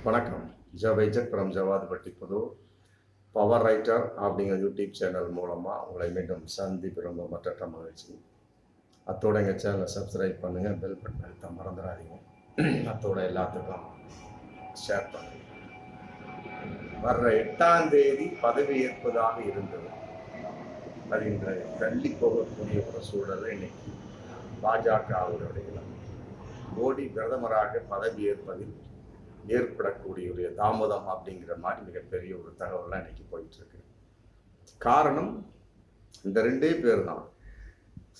வணக்கம். ஜவைஜக் from Javadupatti Pudur. Power writer அப்படிங்கிற YouTube channel மூலமாக உங்களை மீண்டும் சந்திப்பு ரொம்ப மற்ற மகிழ்ச்சி. அத்தோட எங்கள் சேனலை சப்ஸ்கிரைப் பண்ணுங்கள், பெல் பட்டன் அழுத்த மறந்துடாதீங்க. அத்தோட எல்லாத்துக்கும் ஷேர் பண்ணுங்க. வர்ற 8ஆம் தேதி பதவி ஏற்பதாக இருந்தது. அது இன்று தள்ளி போகக்கூடிய ஒரு சூழலை இன்னைக்கு பாஜகவுடைய மோடி பிரதமராக பதவி ஏற்பதில் ஏற்படக்கூடிய ஒரு தாமதம் அப்படிங்கிற மாதிரி மிகப்பெரிய ஒரு தகவலாம் இன்னைக்கு போயிட்டு இருக்கு. காரணம் இந்த ரெண்டே பேர் தான்,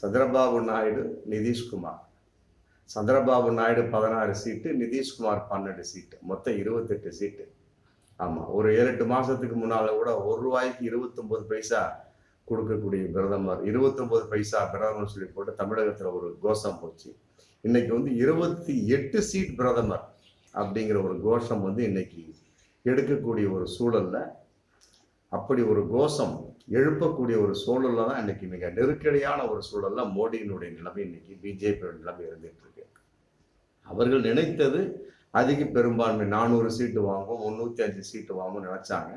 சந்திரபாபு நாயுடு, நிதிஷ்குமார். சந்திரபாபு நாயுடு 16 சீட்டு, நிதிஷ்குமார் 12 சீட்டு, மொத்தம் 28 சீட்டு. ஆமாம், ஒரு 7-8 மாதத்துக்கு முன்னால் கூட ₹1 29 பைசா கொடுக்கக்கூடிய பிரதமர், 29 பைசா பிரதமர் சொல்லி போட்டு தமிழகத்தில் ஒரு கோஷம் போச்சு. இன்னைக்கு 28 சீட் பிரதமர் அப்படிங்கிற ஒரு கோஷம் இன்னைக்கு எடுக்கக்கூடிய ஒரு சூழல்ல, அப்படி ஒரு கோஷம் எழுப்பக்கூடிய ஒரு சூழல்ல தான் இன்னைக்கு மிக நெருக்கடியான ஒரு சூழல்ல மோடியினுடைய நிலைமை, இன்னைக்கு பிஜேபியோட நிலைமை இருந்துட்டு இருக்கு. அவர்கள் நினைத்தது அதிக பெரும்பான்மை 400 சீட்டு வாங்கும், 305 சீட்டு வாங்கும் நினைச்சாங்க.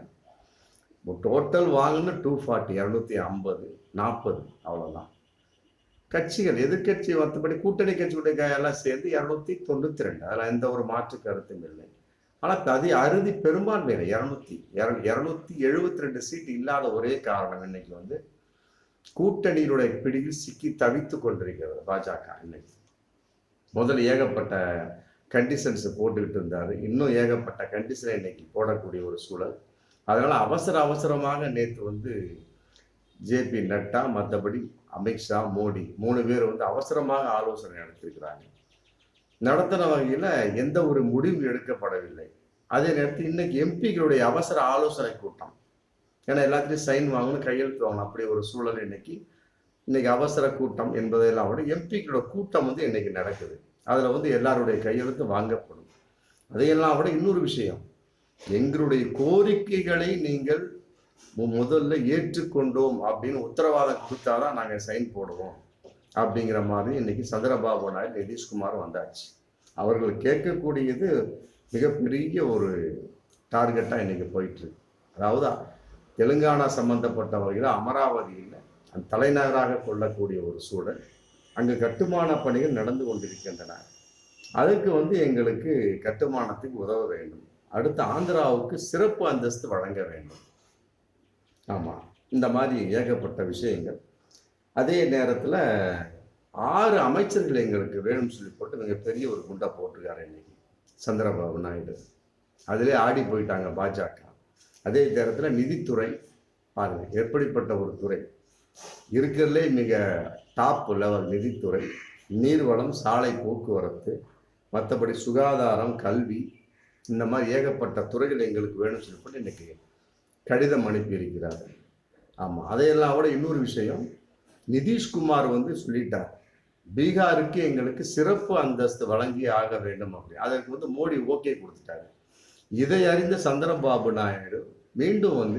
டோட்டல் வாங்கின 240, 250, 40 அவ்வளவுதான். கட்சிகள், எதிர்கட்சி மற்றபடி கூட்டணி கட்சியுடைய எல்லாம் சேர்ந்து 292, அதில் எந்த ஒரு மாற்று கருத்தும் இல்லை. ஆனால் அது அறுதி பெரும்பான்மையில 272 சீட்டு இல்லாத ஒரே காரணம் இன்னைக்கு கூட்டணியினுடைய பிடியில் சிக்கி தவித்து கொண்டிருக்கிறது பாஜக. இன்னைக்கு முதல்ல ஏகப்பட்ட கண்டிஷன்ஸ் போட்டுக்கிட்டு இருந்தாரு, இன்னும் ஏகப்பட்ட கண்டிஷனை இன்னைக்கு போடக்கூடிய ஒரு சூழல். அதனால அவசரமாக நேற்று ஜேபி நட்டா, மற்றபடி அமித்ஷா, மோடி 3 பேர் அவசரமாக ஆலோசனை நடத்திருக்கிறாங்க. நடத்தின வகையில் எந்த ஒரு முடிவு எடுக்கப்படவில்லை. அதே நேரத்தில் இன்னைக்கு எம்பிக்களுடைய அவசர ஆலோசனை கூட்டம், ஏன்னா எல்லாத்துலேயும் சைன் வாங்கணும், கையெழுத்து வாங்கணும், அப்படி ஒரு சூழல் இன்னைக்கு அவசர கூட்டம் என்பதெல்லாம் விட எம்பிக்களோட கூட்டம் இன்னைக்கு நடக்குது. அதில் எல்லாருடைய கையெழுத்து வாங்கப்படும். அதையெல்லாம் விட இன்னொரு விஷயம், எங்களுடைய கோரிக்கைகளை நீங்கள் முதல்ல ஏற்றுக்கொண்டோம் அப்படின்னு உத்தரவாதம் கொடுத்தாதான் நாங்கள் சைன் போடுவோம் அப்படிங்கிற மாதிரி இன்னைக்கு சந்திரபாபு நாயுடு, நிதிஷ்குமார் வந்தாச்சு. அவர்கள் கேட்கக்கூடியது மிகப்பெரிய ஒரு டார்கெட்டாக இன்னைக்கு போயிட்டு இருக்கு. அதாவது தெலுங்கானா சம்பந்தப்பட்ட வகையில் அமராவதியில் அந்த தலைநகராக கொள்ளக்கூடிய ஒரு சூழல், அங்கு கட்டுமான பணிகள் நடந்து கொண்டிருக்கின்றன. அதுக்கு எங்களுக்கு கட்டுமானத்துக்கு உதவ வேண்டும். அடுத்து ஆந்திராவுக்கு சிறப்பு அந்தஸ்து வழங்க வேண்டும். ஆமாம், இந்த மாதிரி ஏகப்பட்ட விஷயங்கள். அதே நேரத்தில் 6 அமைச்சர்கள் எங்களுக்கு வேணும்னு சொல்லி போட்டு மிகப்பெரிய ஒரு குண்டை போட்டிருக்காரு இன்னைக்கு சந்திரபாபு நாயுடு. அதிலே ஆடி போயிட்டாங்க பாஜக. அதே நேரத்தில் நிதித்துறை பாருங்க, எப்படிப்பட்ட ஒரு துறை இருக்கிறதுலே மிக டாப் லெவல் நிதித்துறை. நீர்வளம், சாலை போக்குவரத்து, மற்றபடி சுகாதாரம், கல்வி, இந்த மாதிரி ஏகப்பட்ட துறைகள் எங்களுக்கு வேணும்னு சொல்லி போட்டு இன்னைக்கு கடிதம் அனுப்பியிருக்கிறார். ஆமாம், அதையெல்லாம் விட இன்னொரு விஷயம், நிதிஷ்குமார் சொல்லிட்டார், பீகாருக்கு எங்களுக்கு சிறப்பு அந்தஸ்து வழங்கி ஆக வேண்டும் அப்படி. அதற்கு மோடி ஓகே கொடுத்துட்டாரு. இதை அறிந்த சந்திரபாபு நாயுடு மீண்டும்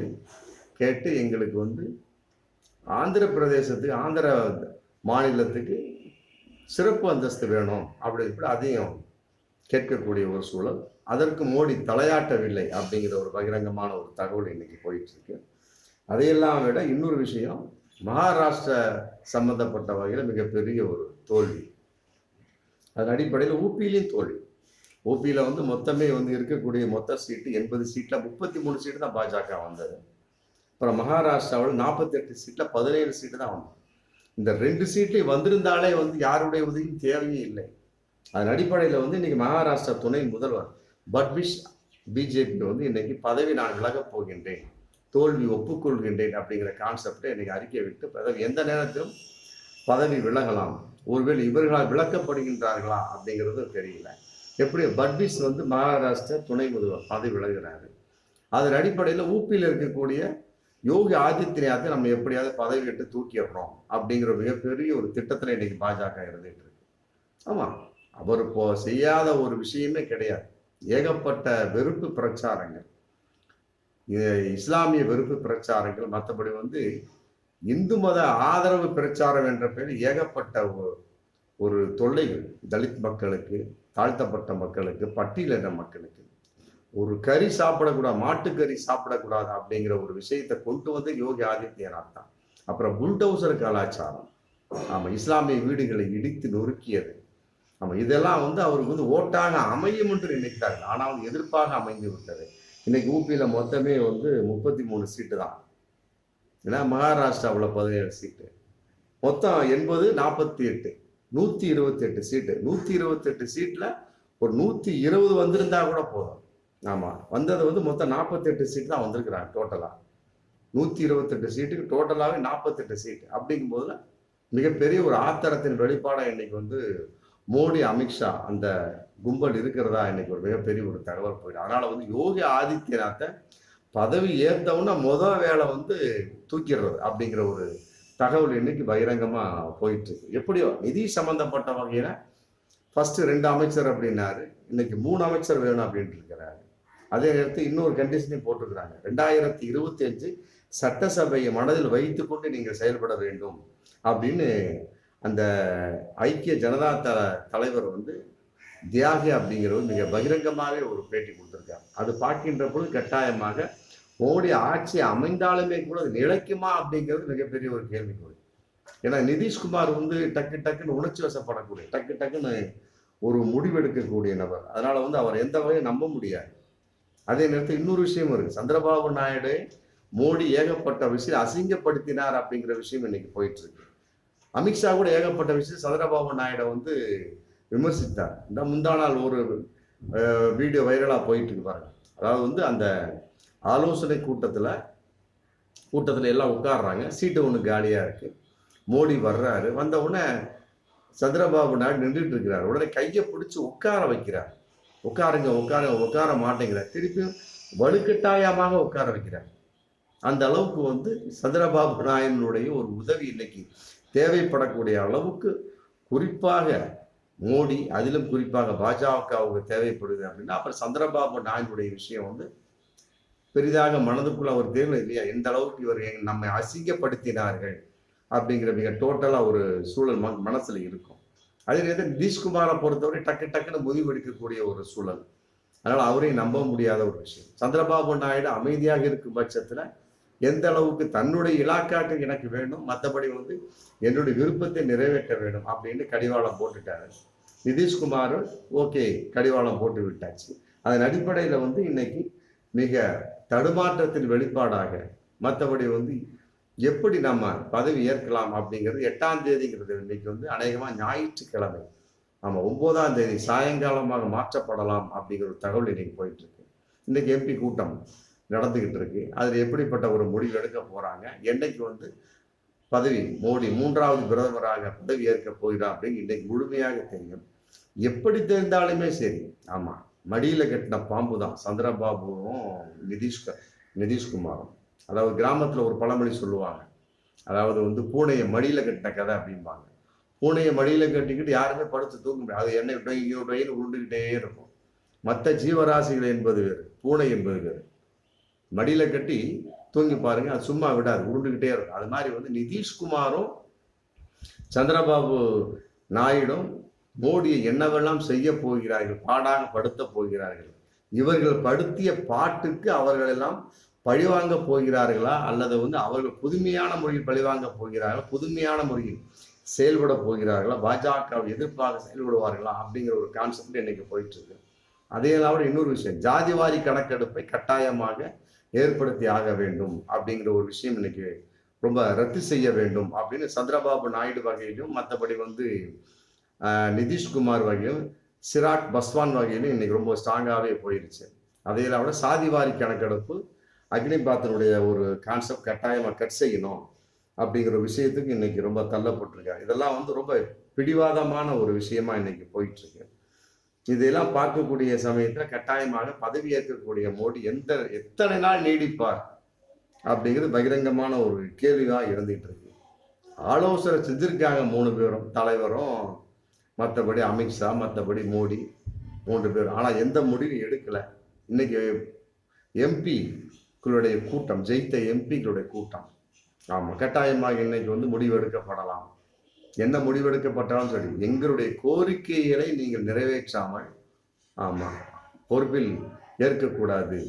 கேட்டு எங்களுக்கு ஆந்திர பிரதேசத்துக்கு, ஆந்திர மாநிலத்துக்கு சிறப்பு அந்தஸ்து வேணும் அப்படி அதையும் கேட்கக்கூடிய ஒரு சூழல். அதற்கு மோடி தலையாட்டவில்லை அப்படிங்கிற ஒரு பகிரங்கமான ஒரு தகவல் இன்னைக்கு போயிட்டு இருக்கு. அதையெல்லாம் விட இன்னொரு விஷயம், மகாராஷ்டிரா சம்பந்தப்பட்ட வகையில் மிகப்பெரிய ஒரு தோல்வி. அதன் அடிப்படையில் ஊபியிலையும் தோல்வி. ஊபியில் மொத்தமே இருக்கக்கூடிய மொத்த சீட்டு 80 சீட்டில் 33 சீட்டு தான் பாஜக வந்தது. அப்புறம் மகாராஷ்டிராவில் 48 சீட்டில் 17 சீட்டு தான் வந்தது. இந்த 2 சீட்லையும் வந்திருந்தாலே யாருடைய உதவியும் தேவையே இல்லை. அதன் அடிப்படையில் இன்னைக்கு மகாராஷ்டிரா துணை முதல்வர் பட்விஷ் பிஜேபி இன்னைக்கு பதவி நான் விலகப் போகின்றேன், தோல்வி ஒப்புக்கொள்கின்றேன் அப்படிங்கிற கான்செப்டை இன்னைக்கு அறிக்கை விட்டு பதவி எந்த நேரத்திலும் பதவி விலகலாம். ஒருவேளை இவர்களால் விளக்கப்படுகின்றார்களா அப்படிங்கிறது தெரியல. எப்படி பட்விஷ் மகாராஷ்டிரா துணை முதல்வர் பதவி விலகிறாரு. அதன் அடிப்படையில் ஊபியில் இருக்கக்கூடிய யோகி ஆதித்யநாத்தை நம்ம எப்படியாவது பதவி விட்டு தூக்கிடுறோம் அப்படிங்கிற மிகப்பெரிய ஒரு திட்டத்தில் இன்னைக்கு பாஜக இருந்துட்டு இருக்கு. ஆமாம், அவர் செய்யாத ஒரு விஷயமே கிடையாது. ஏகப்பட்ட வெறுப்பு பிரச்சாரங்கள், இஸ்லாமிய வெறுப்பு பிரச்சாரங்கள், மற்றபடி இந்து மத ஆதரவு பிரச்சாரம் என்ற பெயரில் ஏகப்பட்ட ஒரு தொல்லைகள் தலித் மக்களுக்கு, தாழ்த்தப்பட்ட மக்களுக்கு, பட்டியலின மக்களுக்கு ஒரு கறி சாப்பிடக்கூடாது, மாட்டுக்கறி சாப்பிடக்கூடாது அப்படிங்கிற ஒரு விஷயத்தை கொண்டு வந்து யோகி ஆதித்யநாத் தான். அப்புறம் புல்டோசர் கலாச்சாரம், ஆமா, இஸ்லாமிய வீடுகளை இடித்து நொறுக்கியது, ஆமா, இதெல்லாம் வந்து அவருக்கு வந்து ஓட்டாக அமையும் என்று நினைத்தார்கள். ஆனால் எதிர்ப்பாக அமைந்து விட்டது. இன்னைக்கு ஊபியில மொத்தமே வந்து 33 சீட்டு தான். ஏன்னா மகாராஷ்டிராவில் 17 சீட்டு, மொத்தம் 80 48 128 சீட்டு. 128 சீட்ல ஒரு 120 வந்திருந்தா கூட போதும். ஆமா, வந்தது வந்து மொத்தம் 48 சீட் தான் வந்திருக்கிறாங்க டோட்டலா. 128 சீட்டுக்கு டோட்டலாவே 48 சீட் அப்படிங்கும் போதுல மிகப்பெரிய ஒரு ஆத்திரத்தின் வெளிப்பாடா இன்னைக்கு வந்து மோடி, அமித்ஷா அந்த கும்பல் இருக்கிறதா இன்னைக்கு ஒரு மிகப்பெரிய ஒரு தகவல் போயிடும். அதனால வந்து யோகி ஆதித்யநாத்தை பதவி ஏற்றவுன்னா முதல் வேலை வந்து தூக்கிடுறது அப்படிங்கிற ஒரு தகவல் இன்னைக்கு பகிரங்கமா போயிட்டு இருக்கு. எப்படியோ நிதி சம்பந்தப்பட்ட வகையில ஃபர்ஸ்ட் 2 அமைச்சர் அப்படின்னாரு, இன்னைக்கு 3 அமைச்சர் வேணும் அப்படின்ட்டு இருக்கிறாரு. அதே நேரத்தில் இன்னொரு கண்டிஷனையும் போட்டிருக்கிறாங்க, 2025 சட்டசபையை மனதில் வைத்துக்கொண்டு நீங்கள் செயல்பட வேண்டும் அப்படின்னு அந்த ஐக்கிய ஜனதா தலைவர் வந்து தியாகி அப்படிங்கிறவர் மிக பகிரங்கமாகவே ஒரு பேட்டி கொடுத்திருக்காரு. அது பார்க்கின்ற பொழுது கட்டாயமாக மோடி ஆட்சி அமைந்தாலுமே கூட அது நிலைக்குமா அப்படிங்கிறது மிகப்பெரிய ஒரு கேள்விக்குறி. ஏன்னா நிதிஷ்குமார் வந்து டக்கு டக்குன்னு உணர்ச்சி வசப்படக்கூடிய, டக்கு டக்குன்னு ஒரு முடிவெடுக்கக்கூடிய நபர். அதனால வந்து அவர் எந்த வகையும் நம்ப முடியாது. அதே நேரத்தில் இன்னொரு விஷயம் இருக்கு, சந்திரபாபு நாயுடு மோடி ஏகப்பட்ட விஷயம் அசிங்கப்படுத்தினார் அப்படிங்கிற விஷயம் இன்னைக்கு போயிட்டு இருக்கு. அமித்ஷா கூட ஏகப்பட்ட விஷயம் சந்திரபாபு நாயுடு வந்து விமர்சித்தார். இந்த முந்தா நாள் ஒரு வீடியோ வைரலா போயிட்டு இருக்கு பாருங்க. அதாவது வந்து அந்த ஆலோசனை கூட்டத்துல எல்லாம் உட்கார்றாங்க, சீட்டு ஒன்று காலியா இருக்கு. மோடி வர்றாரு, வந்த உடனே சந்திரபாபு நாயுடு நின்றுட்டு இருக்கிறார். உடனே கையை பிடிச்சி உட்கார வைக்கிறார். உட்கார மாட்டேங்கிறார். திருப்பியும் வலுக்கட்டாயமாக உட்கார வைக்கிறார். அந்த அளவுக்கு வந்து சந்திரபாபு நாயுடைய ஒரு உதவி இன்னைக்கு தேவைப்படக்கூடிய அளவுக்கு குறிப்பாக மோடி, அதிலும் குறிப்பாக பாஜகவுக்கு தேவைப்படுது அப்படின்னா அப்புறம் சந்திரபாபு நாயுடைய விஷயம் வந்து பெரிதாக மனதுக்குள்ள அவர் தேவை இல்லையா, எந்த அளவுக்கு இவர் நம்மை அசிங்கப்படுத்தினார்கள் அப்படிங்கிற மிக டோட்டலா ஒரு சூழல் மனசுல இருக்கும். அதே நேரத்தில் நிதிஷ்குமாரை பொறுத்தவரை டக்கு டக்குன்னு முடிவு எடுக்கக்கூடிய ஒரு சூழல். அதனால அவரையும் நம்ப முடியாத ஒரு விஷயம். சந்திரபாபு நாயுடு அமைதியாக இருக்கும் பட்சத்துல எந்த அளவுக்கு தன்னுடைய இலாக்காட்டு எனக்கு வேண்டும், மற்றபடி வந்து என்னுடைய விருப்பத்தை நிறைவேற்ற வேண்டும் அப்படின்னு கடிவாளம் போட்டுட்டாரு. நிதிஷ்குமார் ஓகே கடிவாளம் போட்டு விட்டாச்சு. அதன் அடிப்படையில வந்து இன்னைக்கு மிக தடுமாற்றத்தின் வெளிப்பாடாக, மற்றபடி வந்து எப்படி நம்ம பதவி ஏற்கலாம் அப்படிங்கிறது 8ஆம் தேதிங்கிறது இன்னைக்கு வந்து அநேகமா ஞாயிற்றுக்கிழமை, ஆமா 9ஆம் தேதி சாயங்காலமாக மாற்றப்படலாம் அப்படிங்கிற ஒரு தகவல் இன்னைக்கு போயிட்டு இருக்கு. இன்னைக்கு எம்பி கூட்டம் நடந்துகிட்டு இருக்கு. அதில் எப்படிப்பட்ட ஒரு முடிவு எடுக்க போறாங்க, என்னைக்கு வந்து பதவி மோடி 3வது பிரதமராக பதவி ஏற்க போகிறார் அப்படின்னு இன்னைக்கு முழுமையாக தெரியும். எப்படி தெரிந்தாலுமே சரி, ஆமா, மடியில கட்டின பாம்பு தான் சந்திரபாபுவும் நிதிஷ்குமாரும். அதாவது கிராமத்துல ஒரு பழமொழி சொல்லுவாங்க, அதாவது வந்து பூனையை மடியில கட்டின கதை அப்படிம்பாங்க. பூனையை மடியில கட்டிக்கிட்டு யாருமே படுத்து தூக்க முடியாது, அது என்ன டொயின் உருண்டுகிட்டே இருக்கும். மற்ற ஜீவராசிகள் என்பது வேறு, பூனை என்பது வேறு. மடியில கட்டி தூங்கி பாருங்க, அது சும்மா விடாது, உருண்டுகிட்டே இருக்கும். அது மாதிரி வந்து நிதிஷ்குமாரும் சந்திரபாபு நாயுடும் மோடியை என்னவெல்லாம் செய்ய போகிறார்கள், பாடாக படுத்த போகிறார்கள், இவர்கள் படுத்திய பாட்டுக்கு அவர்கள் எல்லாம் பழிவாங்க போகிறார்களா, அல்லது வந்து அவர்கள் புதுமையான முறையில் பழிவாங்க போகிறார்களா, புதுமையான முறையில் செயல்பட போகிறார்களா, பாஜக எதிர்ப்பாக செயல்படுவார்களா அப்படிங்கிற ஒரு கான்செப்ட் இன்னைக்கு போயிட்டு இருக்கு. அதே இல்லாமல் இன்னொரு விஷயம், ஜாதிவாரி கணக்கெடுப்பை கட்டாயமாக ஏற்படுத்தி ஆக வேண்டும் அப்படிங்கிற ஒரு விஷயம் இன்னைக்கு ரொம்ப ரத்து செய்ய வேண்டும் அப்படின்னு சந்திரபாபு நாயுடு வகையிலும், மற்றபடி வந்து நிதிஷ்குமார் வகையிலும், சிராக் பஸ்வான் வகையிலும் இன்னைக்கு ரொம்ப ஸ்ட்ராங்காகவே போயிருச்சு. அதே இல்லாமல் சாதிவாரி கணக்கெடுப்பு அக்னிபாத்தினுடைய ஒரு கான்செப்ட் கட்டாயமாக கட் செய்யணும் அப்படிங்கிற விஷயத்துக்கு இன்னைக்கு ரொம்ப தள்ளப்பட்டிருக்காங்க. இதெல்லாம் வந்து ரொம்ப பிடிவாதமான ஒரு விஷயமா இன்னைக்கு போயிட்டு இருக்கு. இதெல்லாம் பார்க்கக்கூடிய சமயத்தில் கட்டாயமாக பதவி ஏற்கக்கூடிய மோடி எத்தனை நாள் நீடிப்பார் அப்படிங்கிறது பகிரங்கமான ஒரு கேள்வியாக இருந்துகிட்டு இருக்கு. ஆலோசனை செஞ்சிருக்காங்க 3 பேரும், தலைவரும், மற்றபடி அமித்ஷா, மற்றபடி மோடி, 3 பேர். ஆனால் எந்த முடிவும் எடுக்கலை. இன்னைக்கு எம்பிக்களுடைய கூட்டம், ஜெயித்த எம்பிக்களுடைய கூட்டம், ஆமாம், கட்டாயமாக இன்னைக்கு வந்து முடிவு எடுக்கப்படலாம். என்ன முடிவெடுக்கப்பட்டாலும் சரி, எங்களுடைய கோரிக்கைகளை நீங்கள் நிறைவேற்றாமல், ஆமா, பொறுப்பில் ஏற்கக்கூடாது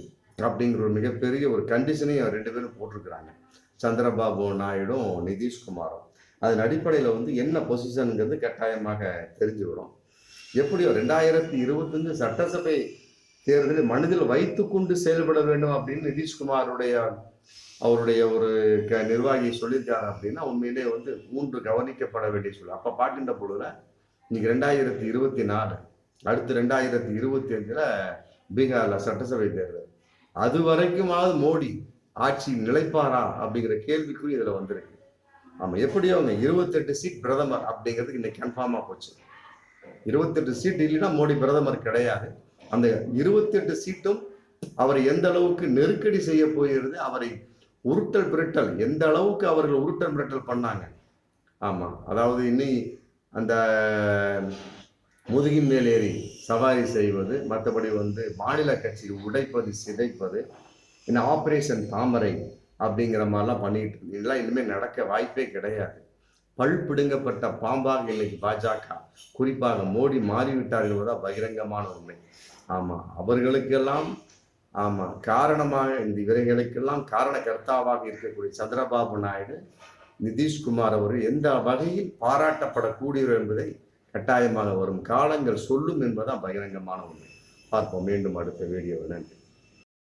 அப்படிங்கிற ஒரு மிகப்பெரிய ஒரு கண்டிஷனையும் 2 பேரும் போட்டிருக்கிறாங்க, சந்திரபாபு நாயுடும் நிதிஷ்குமாரும். அதன் அடிப்படையில் வந்து என்ன பொசிஷனுங்கிறது கட்டாயமாக தெரிஞ்சுவிடும். எப்படியோ 2025 சட்டசபை தேர்தலை மனதில் வைத்துக்கொண்டு செயல்பட வேண்டும் அப்படின்னு நிதிஷ்குமாருடைய அவருடைய ஒரு நிர்வாகி சொல்லியிருக்காரு அப்படின்னா உண்மையிலே வந்து 3 கவனிக்கப்பட வேண்டிய சொல்ல. அப்ப பார்க்கின்ற பொழுதுல இன்னைக்கு 2024, அடுத்து 2025 பீகார்ல சட்டசபை தேர்தல். அது வரைக்குமாவது மோடி ஆட்சி நிலைப்பாரா அப்படிங்கிற கேள்விக்குறி இதுல வந்திருக்கு. ஆமா, எப்படியோ அவங்க 28 சீட் பிரதமர் அப்படிங்கிறதுக்கு இன்னைக்கு கன்ஃபார்மா போச்சு. 28 சீட் இல்லைன்னா மோடி பிரதமர் கிடையாது. அந்த 28 சீட்டும் அவரை எந்த அளவுக்கு நெருக்கடி செய்ய போகிறது, அவரை உருட்டல் பிரட்டல் எந்த அளவுக்கு அவர்கள் உருட்டல் பிரட்டல் பண்ணாங்க. ஆமா, அதாவது இன்னி அந்த முதுகின் மேல் ஏறி சவாரி செய்வது, மற்றபடி வந்து மாநில கட்சி உடைப்பது சிதைப்பது, இன்னும் ஆபரேஷன் தாமரை அப்படிங்கிற மாதிரிலாம் பண்ணிட்டு இருக்கு. இதெல்லாம் இனிமேல் நடக்க வாய்ப்பே கிடையாது. பல் பிடுங்கப்பட்ட பாம்பாக இன்னைக்கு பாஜக, குறிப்பாக மோடி மாறிவிட்டார் என்பதுதான் பகிரங்கமான உண்மை. ஆமா, அவர்களுக்கெல்லாம் ஆமா காரணமாக இந்த இவர்களுக்கெல்லாம் காரணகர்த்தாவாக இருக்கக்கூடிய சந்திரபாபு நாயுடு, நிதிஷ்குமார் அவர்கள் எந்த வகையில் பாராட்டப்படக்கூடியவர் என்பதை கட்டாயமாக வரும் காலங்கள் சொல்லும் என்பதுதான் பகிரங்கமான உண்மை. பார்ப்போம் மீண்டும் அடுத்த வீடியோவில். நன்றி.